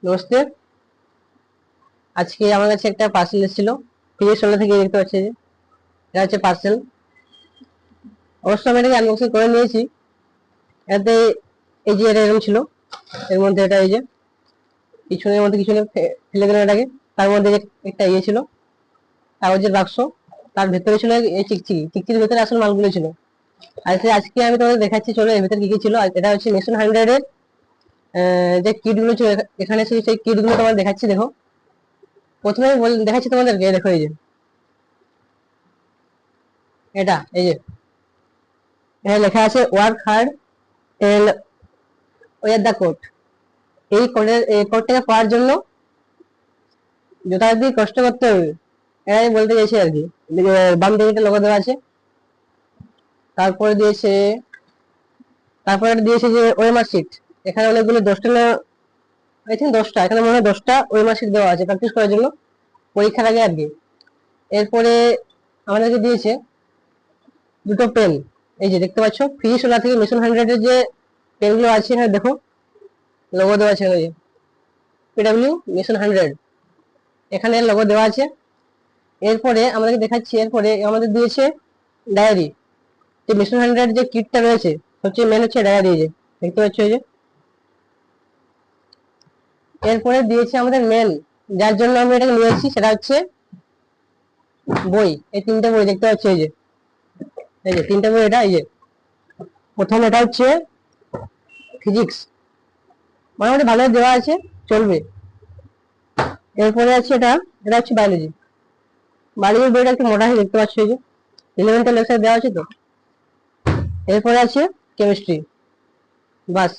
নমস্তে। আজকে আমার কাছে একটা পার্সেল এসেছিল ফিজিক্স ওয়ালা থেকে। দেখতে পাচ্ছি যে এটা হচ্ছে পার্সেল। অবশ্য আমি এটাকে আনবক্সিং করে নিয়েছি। এতে এই যে এটা এরকম ছিল, এর মধ্যে এটা এই যে পিছনের মধ্যে কিছু ফেলে দিলাম এটাকে। তার মধ্যে যে একটা ইয়ে ছিল কাগজের বাক্স, তার ভেতরে ছিল এই চিকচিকির ভেতরে আসল মালগুলো ছিল। আজকে আমি তোমাদের দেখাচ্ছি, চলো এর ভেতরে কি কি ছিল। এটা হচ্ছে নেশন 100 এর যে কিট গুলো ছিল এখানে, সেই কিট গুলো তোমাদের দেখাচ্ছি। দেখো, প্রথমে দেখাচ্ছি তোমাদেরকে। দেখো এই যে এটা, এই যে এখানে লেখা আছে work hard and war the code. এই কোডটাকে পাওয়ার জন্য যথাযথ কষ্ট করতে হবে, এটাই বলতে চাইছি আর কি। বাম দিকে একটা লোগো দেওয়া আছে। তারপরে দিয়েছে তারপরে দিয়েছে যে ওএমআর শিট। এখানে অনেকগুলো 10টা না, আই থিঙ্ক 10টা, এখানে মনে হয় 10টা ওএমআর শিট দেওয়া আছে প্র্যাকটিস করার জন্য, পরীক্ষার আগে আর কি। এরপরে আমাদেরকে দিয়েছে দুটো পেন। এই যে দেখতে পাচ্ছ ফিজিক্স থেকে মিশন 100 এর যে পেনগুলো আছে, এখানে দেখো লোগো দেওয়া আছে। ওই পিডব্লিউ মিশন 100 এখানে লোগো দেওয়া আছে। এরপরে আমাদেরকে দেখাচ্ছি, এরপরে আমাদের দিয়েছে ডায়েরি। যে মিশন 100 যে কিটটা রয়েছে, সবচেয়ে মেন হচ্ছে ডায়েরি। যে দেখতে পাচ্ছ এই যে। এরপরে দিয়েছে আমাদের মেন, যার জন্য আমি এটাকে নিয়ে এসেছি, সেটা হচ্ছে বই। এই 3টে বই দেখতে পাচ্ছ এই যে, এই যে 3টে বই। এটা এই যে প্রথম এটা হচ্ছে ফিজিক্স, মোটামুটি ভালো দেওয়া আছে, চলবে। এরপরে আছে এটা, এটা হচ্ছে বায়োলজি। বায়োলজির বইটা একটু মোটা হয়ে দেখতে পাচ্ছ এই যে, 11টা লেকচার দেওয়া আছে তো। এরপরে আছে কেমিস্ট্রি। বাস।